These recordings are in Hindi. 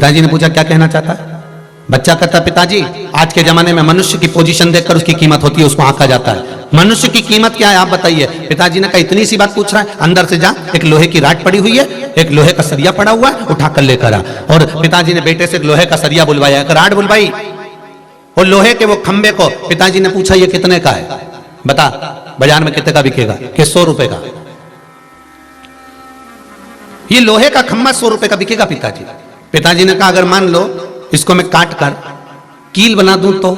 पिताजी ने पूछा क्या कहना चाहता है? बच्चा कहता है पिताजी आज के जमाने में मनुष्य की पोजीशन देखकर उसकी कीमत होती है, उसको आंका जाता है। मनुष्य की कीमत क्या है आप बताइए। पिताजी ने कहा इतनी सी बात पूछ रहा है, अंदर से जा, एक लोहे की राड पड़ी हुई है, एक लोहे का सरिया पड़ा हुआ है, उठाकर लेकर आ। और पिताजी ने बेटे से एक लोहे का सरिया बुलवाया, एक राड बुलवाई, और लोहे के वो खंबे को पिताजी ने पूछा ये कितने का है, बता बाजार में कितने का बिकेगा? कि 100 रुपए का। ये लोहे का खंबा 100 रुपए का बिकेगा पिताजी। पिताजी ने कहा अगर मान लो इसको मैं काट कर कील बना दूं तो,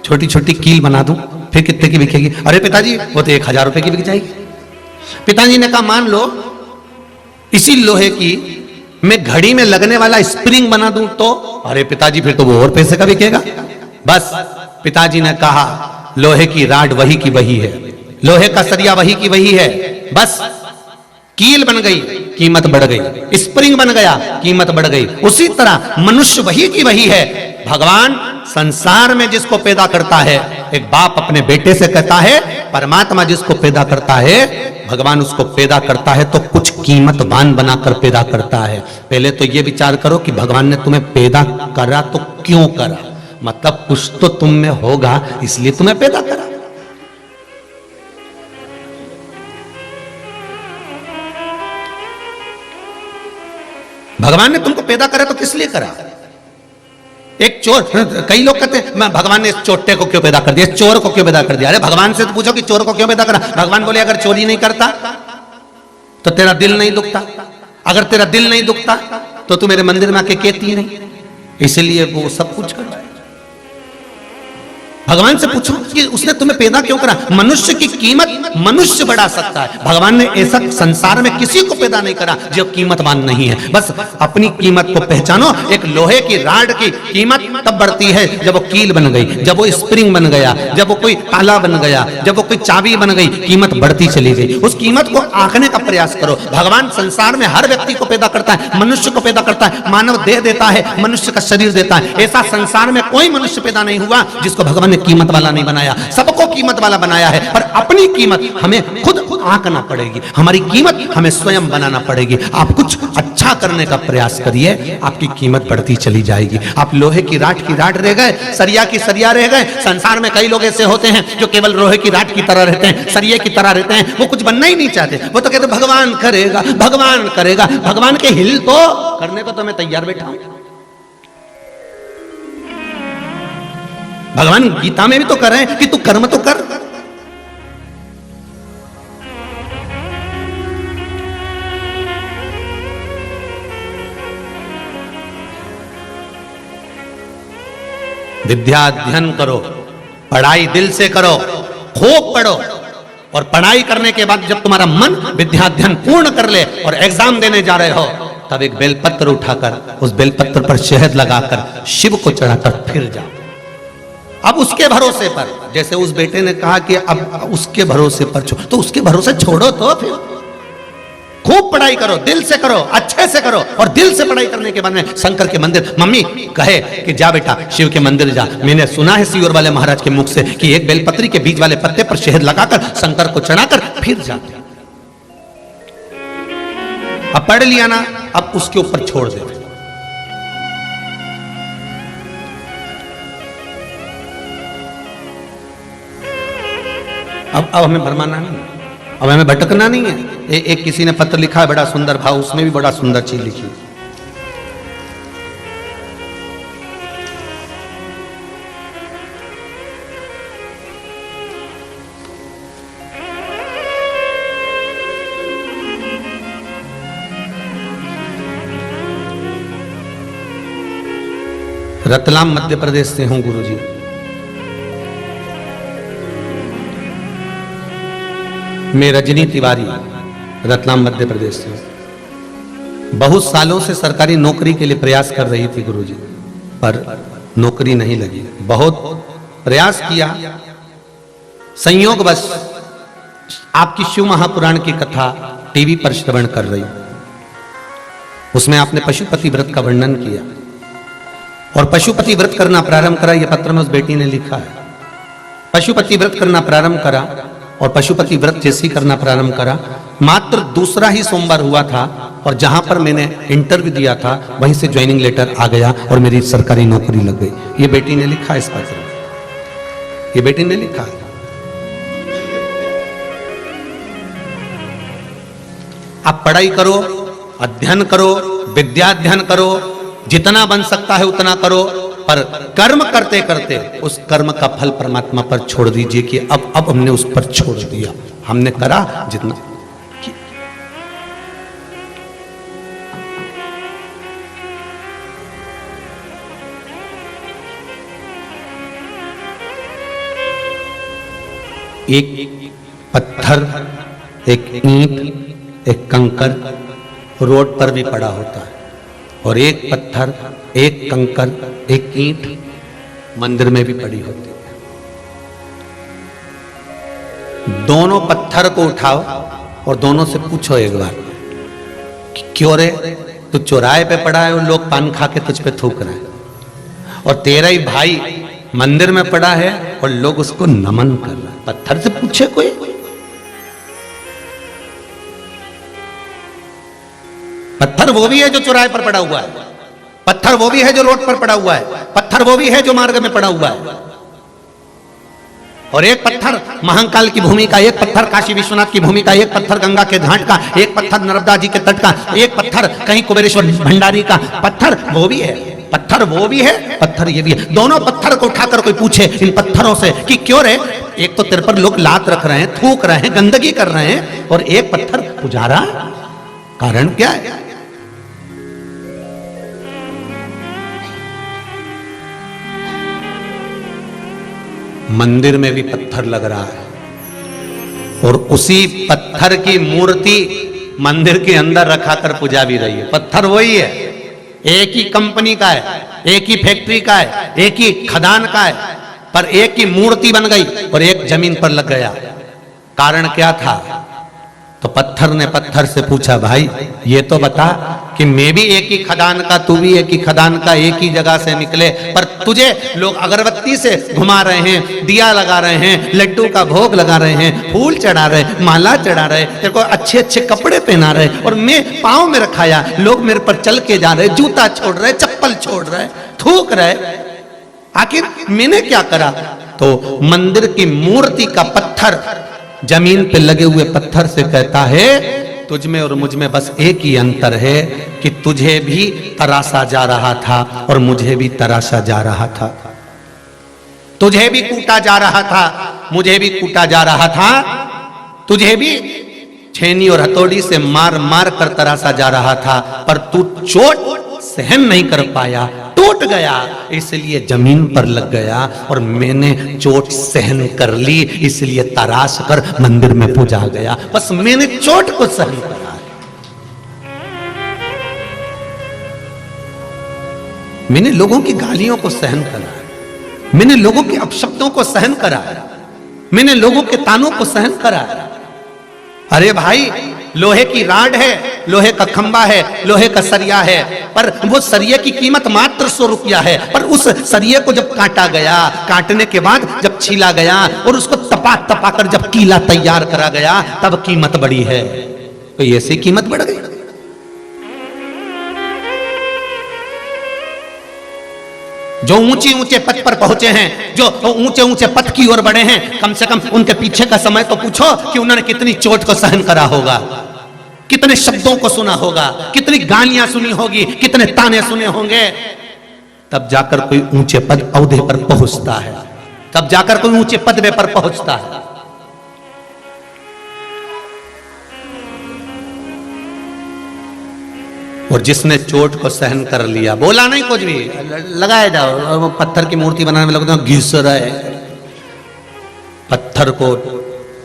छोटी छोटी कील बना दूं, फिर कितने की बिकेगी? अरे पिताजी वो तो 1000 रुपए की बिक जाएगी। पिताजी ने कहा मान लो इसी लोहे की मैं घड़ी में लगने वाला स्प्रिंग बना दूं तो, अरे पिताजी फिर तो वो और पैसे का बिकेगा। बस पिताजी ने कहा लोहे की राड वही की वही है, लोहे का सरिया वही की वही है, बस कील बन गई कीमत बढ़ गई, स्प्रिंग बन गया कीमत बढ़ गई। उसी तरह मनुष्य वही की वही है। भगवान संसार में जिसको पैदा करता है, एक बाप अपने बेटे से कहता है परमात्मा जिसको पैदा करता है, भगवान उसको पैदा करता है तो कुछ कीमतवान बनाकर पैदा करता है। पहले तो ये विचार करो कि भगवान ने तुम्हें पैदा करा तो क्यों करा, मतलब कुछ तो तुम में होगा इसलिए तुम्हें पैदा करा। भगवान ने तुमको पैदा करा तो किस लिए करा? एक चोर, कई लोग कहते हैं भगवान ने इस चोटे को क्यों पैदा कर दिया, चोर को क्यों पैदा कर दिया? अरे भगवान से तो पूछो कि चोर को क्यों पैदा करा। भगवान बोले अगर चोरी नहीं करता तो तेरा दिल नहीं दुखता, अगर तेरा दिल नहीं दुखता तो तू मेरे मंदिर में आके कहती नहीं, इसलिए वो सब कुछ कर। भगवान से पूछो कि उसने तुम्हें पैदा क्यों करा। मनुष्य की कीमत मनुष्य बढ़ा सकता है, भगवान ने ऐसा संसार में किसी को पैदा नहीं करा जो कीमतवान नहीं है। बस अपनी कीमत को पहचानो। एक लोहे की राड की कीमत तब बढ़ती है जब वो कील बन गई, जब वो स्प्रिंग बन गया, जब वो कोई ताला बन गया, जब वो कोई चाबी बन गई, कीमत बढ़ती चली गई। उस कीमत को आंकने का प्रयास करो। भगवान संसार में हर व्यक्ति को पैदा करता है, मनुष्य को पैदा करता है, मानव देह देता है, मनुष्य का शरीर देता है। ऐसा संसार में कोई मनुष्य पैदा नहीं हुआ जिसको भगवान कीमत वाला नहीं बनाया, सबको कीमत वाला बनाया है। पर अपनी कीमत हमें खुद आंकना पड़ेगी, हमारी कीमत हमें स्वयं बनाना पड़ेगी। आप कुछ अच्छा करने का प्रयास करिए, आपकी कीमत बढ़ती चली जाएगी। आप लोहे की राड रह गए, सरिया की सरिया रह गए। संसार में कई लोग ऐसे होते हैं जो केवल लोहे की राड की तरह रहते हैं, सरिये की तरह रहते हैं, वो कुछ बनना ही नहीं चाहते। वो तो कहते भगवान करेगा, भगवान करेगा। भगवान के हिल तो करने को तो मैं तैयार बैठा हूं। भगवान गीता में भी तो कर रहे हैं कि तू कर्म तो कर। विद्या अध्ययन करो, पढ़ाई दिल से करो, खूब पढ़ो, और पढ़ाई करने के बाद जब तुम्हारा मन विद्या अध्ययन पूर्ण कर ले और एग्जाम देने जा रहे हो, तब एक बेलपत्र उठाकर उस बेलपत्र पर शहद लगाकर शिव को चढ़ाकर फिर जाओ। अब उसके भरोसे पर, जैसे उस बेटे ने कहा कि अब उसके भरोसे पर छोड़ो, तो उसके भरोसे छोड़ो तो फिर खूब पढ़ाई करो, दिल से करो, अच्छे से करो। और दिल से पढ़ाई करने के बाद में शंकर के मंदिर, मम्मी कहे कि जा बेटा शिव के मंदिर जा। मैंने सुना है सियोर वाले महाराज के मुख से कि एक बेलपत्री के बीज वाले पत्ते पर शहद लगाकर शंकर को चढ़ाकर फिर जा। अब पढ़ लिया ना, अब उसके ऊपर छोड़ दे। अब हमें भरमाना नहीं, अब हमें भटकना नहीं है। एक किसी ने पत्र लिखा है बड़ा सुंदर भाव, उसमें भी बड़ा सुंदर चीज लिखी। रतलाम मध्य प्रदेश से हूं गुरुजी। मैं रजनी तिवारी, रतलाम मध्य प्रदेश से। बहुत सालों से सरकारी नौकरी के लिए प्रयास कर रही थी गुरुजी, पर नौकरी नहीं लगी। बहुत प्रयास किया, संयोगवश आपकी शिव महापुराण की कथा टीवी पर श्रवण कर रही, उसमें आपने पशुपति व्रत का वर्णन किया और पशुपति व्रत करना प्रारंभ करा। यह पत्र में उस बेटी ने लिखा है, पशुपति व्रत करना प्रारंभ करा और पशुपति व्रत जैसी करना प्रारंभ करा मात्र दूसरा ही सोमवार हुआ था और जहां पर मैंने इंटरव्यू दिया था वहीं से ज्वाइनिंग लेटर आ गया और मेरी सरकारी नौकरी लग गई। ये बेटी ने लिखा इस पत्र में, ये बेटी ने लिखा। आप पढ़ाई करो, अध्ययन करो, विद्याध्ययन करो, जितना बन सकता है उतना करो, पर कर्म करते करते उस कर्म का फल परमात्मा पर छोड़ दीजिए कि अब हमने उस पर छोड़ दिया, हमने करा जितना। एक पत्थर, एक ईंट, एक कंकर रोड पर भी पड़ा होता है और एक पत्थर, एक कंकर, एक ईंट मंदिर में भी पड़ी होती है। दोनों पत्थर को उठाओ और दोनों से पूछो एक बार कि क्यों रे तू चौराहे पे पड़ा है और लोग पान खा के तुझ पे थूक रहे हैं, और तेरा ही भाई मंदिर में पड़ा है और लोग उसको नमन कर रहे हैं। पत्थर से पूछे कोई? पत्थर वो भी है जो चौराहे पर पड़ा हुआ है, पत्थर वो भी है जो रोड पर पड़ा हुआ है, पत्थर वो भी है जो मार्ग में पड़ा हुआ है। और एक पत्थर महाकाल की भूमि का, एक पत्थर काशी विश्वनाथ की भूमि का, एक पत्थर गंगा के घाट का, एक पत्थर नर्मदा जी के तट का, एक पत्थर कहीं कुबेरेश्वर भंडारी का। पत्थर वो भी है, पत्थर वो भी है, पत्थर ये भी है। दोनों पत्थर को उठाकर कोई पूछे इन पत्थरों से कि क्यों रे, एक तो तेरे पर लोग लात रख रहे हैं, थूक रहे हैं, गंदगी कर रहे हैं, और एक पत्थर पुजारा, कारण क्या है? मंदिर में भी पत्थर लग रहा है और उसी पत्थर की मूर्ति मंदिर के अंदर रखाकर पूजा भी रही है। पत्थर वही है, एक ही कंपनी का है, एक ही फैक्ट्री का है, एक ही खदान का है, पर एक ही मूर्ति बन गई और एक जमीन पर लग गया। कारण क्या था? तो पत्थर ने पत्थर से पूछा, भाई ये तो बता कि मैं भी एक ही खदान का, तू भी एक ही खदान का, एक ही जगह से निकले, पर तुझे लोग अगरबत्ती से घुमा रहे हैं, दिया लगा रहे हैं, लड्डू का भोग लगा रहे हैं, फूल चढ़ा रहे, माला चढ़ा रहे, तेरे को अच्छे अच्छे कपड़े पहना रहे, और मैं पाँव में रखाया, लोग मेरे पर चल के जा रहे, जूता छोड़ रहे, चप्पल छोड़ रहे, थूक रहे, आखिर मैंने क्या करा? तो मंदिर की मूर्ति का पत्थर जमीन पे लगे हुए पत्थर से कहता है, तुझ में और मुझ में बस एक ही अंतर है कि तुझे भी तराशा जा रहा था और मुझे भी तराशा जा रहा था, तुझे भी कूटा जा रहा था, मुझे भी कूटा जा रहा था, तुझे भी छेनी और हथौड़ी से मार मार कर तराशा जा रहा था, पर तू चोट सहन नहीं कर पाया, टूट गया, इसलिए जमीन पर लग गया, और मैंने चोट सहन कर ली, इसलिए तराश कर मंदिर में पूजा गया। बस मैंने चोट को सहन करा, मैंने लोगों की गालियों को सहन करा, मैंने लोगों के अपशब्दों को सहन करा, मैंने लोगों के तानों को सहन करा। अरे भाई, लोहे की राड है, लोहे का खंबा है, लोहे का सरिया है, पर वो सरिये की कीमत मात्र 100 रुपया है, पर उस सरिये को जब काटा गया, काटने के बाद जब छीला गया और उसको तपा तपा कर जब कीला तैयार करा गया, तब कीमत बढ़ी है। तो ऐसी कीमत बढ़ गई। जो ऊंचे ऊंचे पद पर पहुंचे हैं, जो ऊंचे ऊंचे पद की ओर बढ़े हैं, कम से कम उनके पीछे का समय तो पूछो कि उन्होंने कितनी चोट को सहन करा होगा, कितने शब्दों को सुना होगा, कितनी गालियां सुनी होगी, कितने ताने सुने होंगे। तब जाकर कोई ऊंचे पद औहदे पर पहुंचता है, तब जाकर कोई ऊंचे पद पर पहुंचता है। और जिसने चोट को सहन कर लिया, बोला नहीं कुछ भी, लगाए जाओ, और वो पत्थर की मूर्ति बनाने में लगता घिस रहे पत्थर को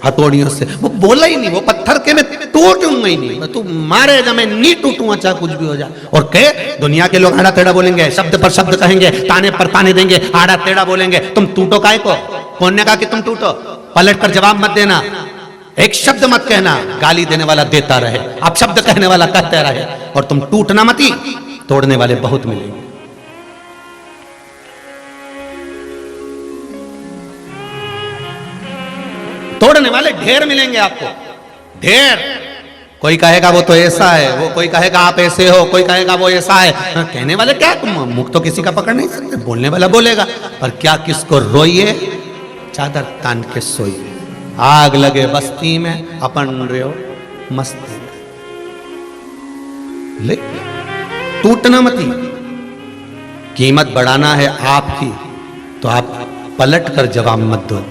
हथौड़ियों से, वो बोला ही नहीं, वो पत्थर के मैं टूटूंगा ही नहीं, तू मारे जा मैं नहीं टूटूंगा, चाहे कुछ भी हो जाए। और कहे दुनिया के लोग आड़ा टेढ़ा बोलेंगे, शब्द पर शब्द कहेंगे, ताने पर ताने देंगे, आड़ा टेढ़ा बोलेंगे, तुम टूटो काहे को? कौन ने कहा कि तुम टूटो? पलट कर जवाब मत देना, एक शब्द मत कहना, गाली देने वाला देता रहे, आप शब्द कहने वाला कहते रहे, और तुम टूटना मती, तोड़ने वाले बहुत मिलेंगे। तोड़ने वाले ढेर मिलेंगे आपको, ढेर। कोई कहेगा वो तो ऐसा है, वो कोई कहेगा आप ऐसे हो, कोई कहेगा वो ऐसा है। कहने वाले क्या, मुख तो किसी का पकड़ नहीं सकते, बोलने वाला बोलेगा। पर क्या किसको रोइए, चादर तान के सोइए। आग लगे बस्ती में अपन रहो मस्ती में, ले टूटना मती। कीमत बढ़ाना है आपकी तो आप पलट कर जवाब मत दो,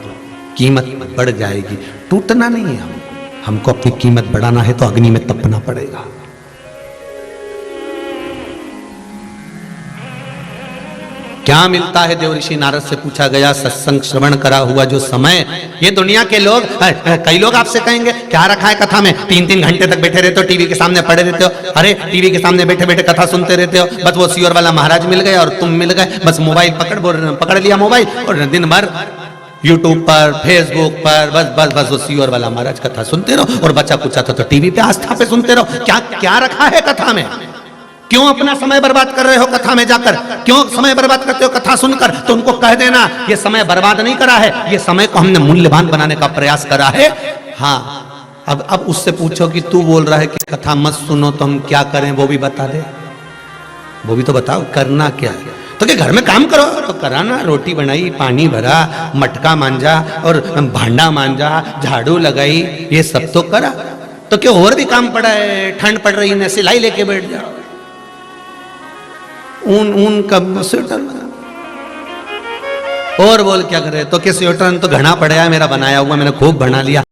कीमत बढ़ जाएगी। टूटना नहीं है, हमको अपनी कीमत बढ़ाना है तो अग्नि में तपना पड़ेगा। क्या मिलता है, देवऋषि नारद से पूछा गया। सत्संग श्रवण करा हुआ जो समय, ये दुनिया के लोग, कई लोग आपसे कहेंगे क्या रखा है कथा में, 3-3 घंटे तक बैठे रहते हो, टीवी के सामने पड़े रहते हो। अरे टीवी के सामने बैठे बैठे कथा सुनते रहते हो, बस वो सियोर वाला महाराज मिल गए और तुम मिल गए, बस मोबाइल पकड़ लिया मोबाइल और दिन भर यूट्यूब पर, फेसबुक पर बस बस बस वो सियोर वाला महाराज कथा सुनते रहो, और बचा कुचा तो टीवी पे आस्था पे सुनते रहो। क्या क्या रखा है कथा में? क्यों अपना समय बर्बाद कर रहे हो कथा में जाकर? क्यों समय बर्बाद करते हो कथा सुनकर? तो उनको कह देना ये समय बर्बाद नहीं करा है, ये समय को हमने मूल्यवान बनाने का प्रयास करा है। हाँ, अब उससे पूछो कि तू बोल रहा है कि कथा मत सुनो तो हम क्या करें, वो भी बता दे, वो भी तो बताओ करना क्या है। तो क्या घर में काम करो तो करा ना, रोटी बनाई, पानी भरा, मटका मांजा और भांडा मांजा, झाड़ू लगाई, ये सब तो करा। तो क्या और भी काम पड़ा है? ठंड पड़ रही है, सिलाई लेके बैठ जाओ, ऊन का स्वेटर और बोल क्या करे। तो क्या स्वेटर तो घना पड़ा है मेरा बनाया हुआ, मैंने खूब बना लिया,